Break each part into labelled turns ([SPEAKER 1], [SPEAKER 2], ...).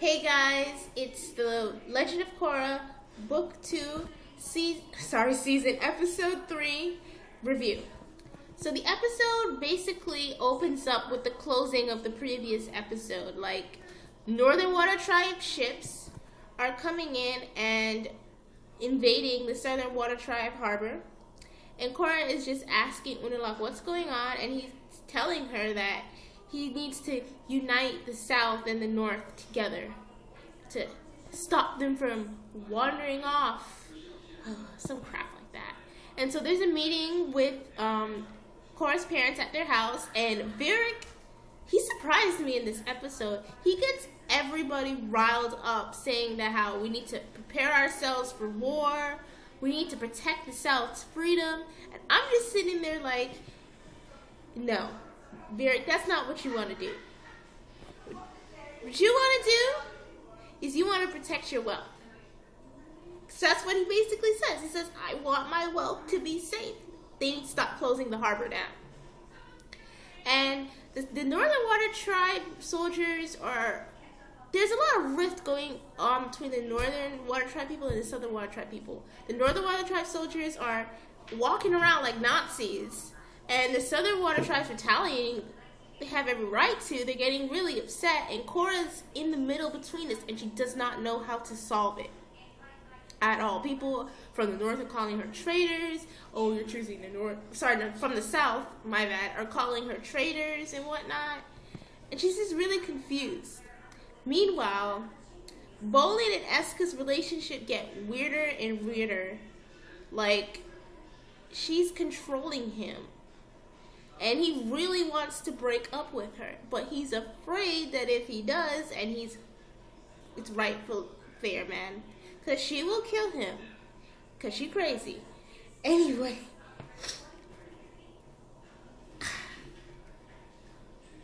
[SPEAKER 1] Hey guys, it's the Legend of Korra, Book 2, Season Episode 3 review. So the episode basically opens up with the closing of the previous episode. Like, Northern Water Tribe ships are coming in and invading the Southern Water Tribe harbor. And Korra is just asking Unalaq what's going on, and he's telling her that he needs to unite the South and the North together to stop them from wandering off. Some crap like that. And so there's a meeting with Korra's parents at their house, and Varric, he surprised me in this episode. He gets everybody riled up, saying that how we need to prepare ourselves for war, we need to protect the South's freedom, and I'm just sitting there like, no, Varric, that's not what you want to do. What you want to do is you want to protect your wealth. So that's what he basically says. He says, I want my wealth to be safe. They need to stop closing the harbor down. And the Northern Water Tribe soldiers are... There's a lot of rift going on between the Northern Water Tribe people and the Southern Water Tribe people. The Northern Water Tribe soldiers are walking around like Nazis. And the Southern Water Tribe's retaliating. They have every right to. They're getting really upset. And Korra's in the middle between this, and she does not know how to solve it at all. People from the North are calling her traitors. Oh, you're choosing the North. Sorry, no, from the South, my bad, are calling her traitors and whatnot. And she's just really confused. Meanwhile, Bolin and Eska's relationship get weirder and weirder. Like, she's controlling him. And he really wants to break up with her. But he's afraid that if he does, and it's rightful fair, man. Because she will kill him. Because she's crazy. Anyway.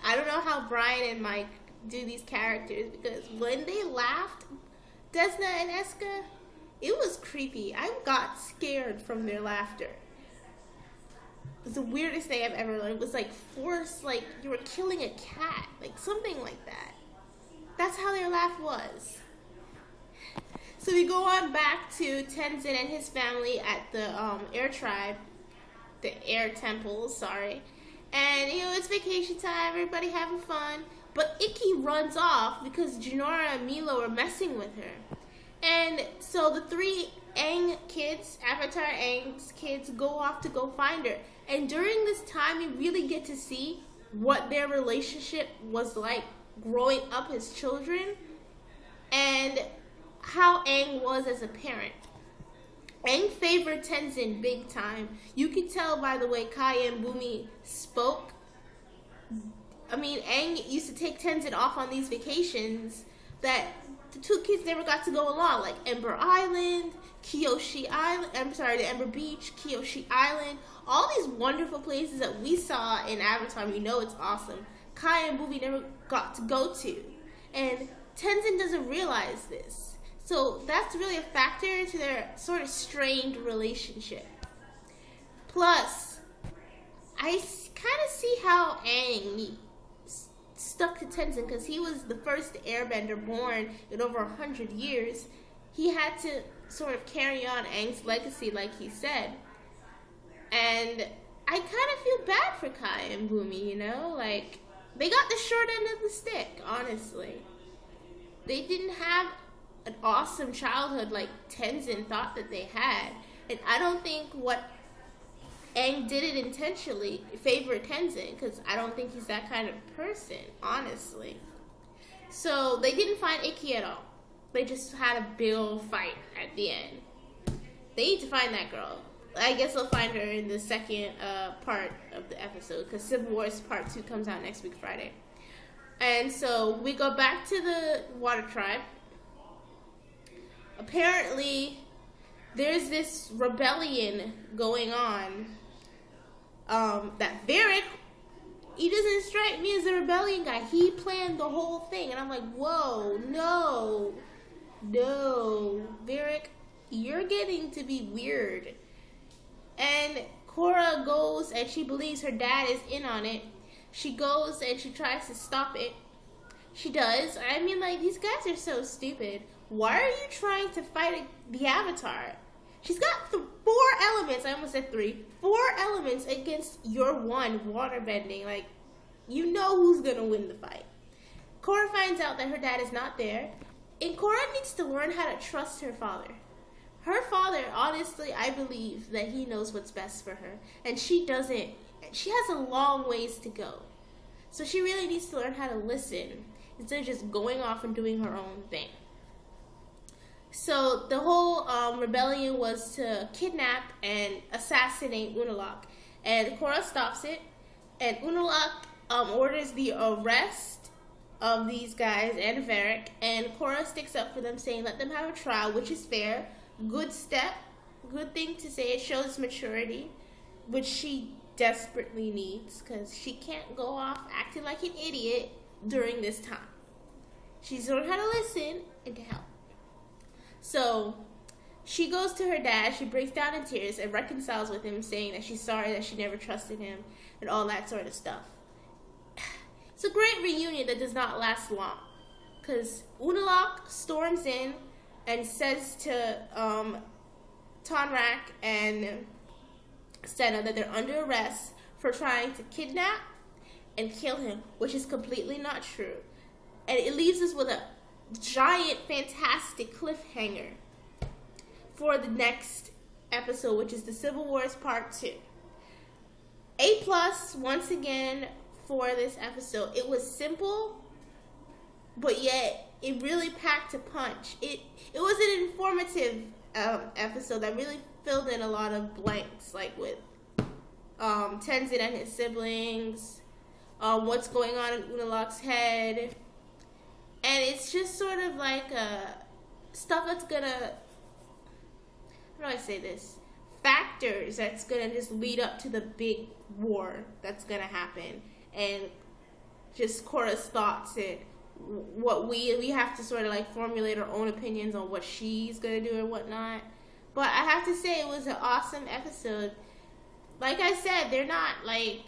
[SPEAKER 1] I don't know how Brian and Mike do these characters, because when they laughed, Desna and Eska, it was creepy. I got scared from their laughter. It was the weirdest thing I've ever learned. It was like forced, like you were killing a cat, like something like that. That's how their laugh was. So we go on back to Tenzin and his family at the Air Temple, sorry. And, it's vacation time, everybody having fun. But Ikki runs off because Jinora and Milo are messing with her. And so the three Aang kids, Avatar Aang's kids, go off to go find her. And during this time, you really get to see what their relationship was like growing up as children. And how Aang was as a parent. Aang favored Tenzin big time. You can tell by the way Kai and Bumi spoke. I mean, Aang used to take Tenzin off on these vacations that the two kids never got to go along, like Ember Island, the Ember Beach, Kyoshi Island, all these wonderful places that we saw in Avatar. We know it's awesome. Kai and Bumi never got to go to. And Tenzin doesn't realize this. So that's really a factor to their sort of strained relationship. Plus, I kind of see how Aang stuck to Tenzin, because he was the first airbender born in over 100 years. He had to sort of carry on Aang's legacy, like he said. And I kind of feel bad for Kai and Bumi, like, they got the short end of the stick, honestly. They didn't have an awesome childhood like Tenzin thought that they had. And I don't think what Aang did it intentionally favor Tenzin, because I don't think he's that kind of person, honestly. So they didn't find Ikki at all. They just had a big old fight at the end. They need to find that girl. I guess they'll find her in the second part of the episode, because Civil Wars Part 2 comes out next week, Friday. And so we go back to the Water Tribe. Apparently, there's this rebellion going on. That Varric, he doesn't strike me as a rebellion guy. He planned the whole thing. And I'm like, whoa, no, Varric, you're getting to be weird. And Korra goes and she believes her dad is in on it. She goes and she tries to stop it. She does. I mean, like, these guys are so stupid. Why are you trying to fight the Avatar? She's got 4 elements. I almost said 3. 4 elements against your 1 waterbending. Like, you know who's gonna win the fight. Korra finds out that her dad is not there, and Korra needs to learn how to trust her father. Her father, honestly, I believe that he knows what's best for her, and she doesn't. She has a long ways to go. So she really needs to learn how to listen instead of just going off and doing her own thing. So the whole rebellion was to kidnap and assassinate Unalaq. And Korra stops it, and Unalaq orders the arrest of these guys and Varric, and Korra sticks up for them, saying let them have a trial, which is fair. Good step, good thing to say. It shows maturity, which she desperately needs, because she can't go off acting like an idiot during this time. She's learned how to listen and to help. So she goes to her dad, she breaks down in tears and reconciles with him, saying that she's sorry that she never trusted him and all that sort of stuff. It's a great reunion that does not last long, because Unalaq storms in and says to Tonrak and Senna that they're under arrest for trying to kidnap and kill him, which is completely not true. And it leaves us with a giant, fantastic cliffhanger for the next episode, which is the Civil Wars Part 2. A+ once again for this episode. It was simple, but yet it really packed a punch. It was an informative episode that really filled in a lot of blanks, like with Tenzin and his siblings, what's going on in Unalaq's head. And it's just sort of like stuff that's gonna, how do I say this? Factors that's gonna just lead up to the big war that's gonna happen. And just Korra's thoughts and what we have to sort of like formulate our own opinions on what she's gonna do and whatnot. But I have to say it was an awesome episode. Like I said, they're not like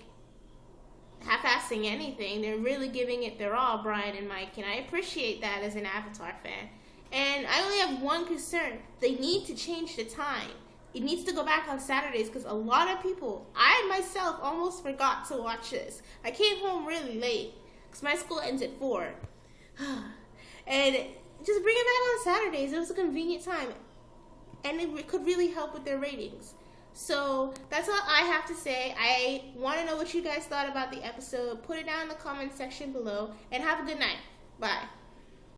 [SPEAKER 1] half-assing anything. They're really giving it their all, Brian and Mike, and I appreciate that as an Avatar fan. And I only have one concern. They need to change the time. It needs to go back on Saturdays, because a lot of people, I myself almost forgot to watch this. I came home really late because my school ends at 4. And just bring it back on Saturdays. It was a convenient time, and it could really help with their ratings. So that's all I have to say. I want to know what you guys thought about the episode. Put it down in the comment section below, and have a good night. Bye.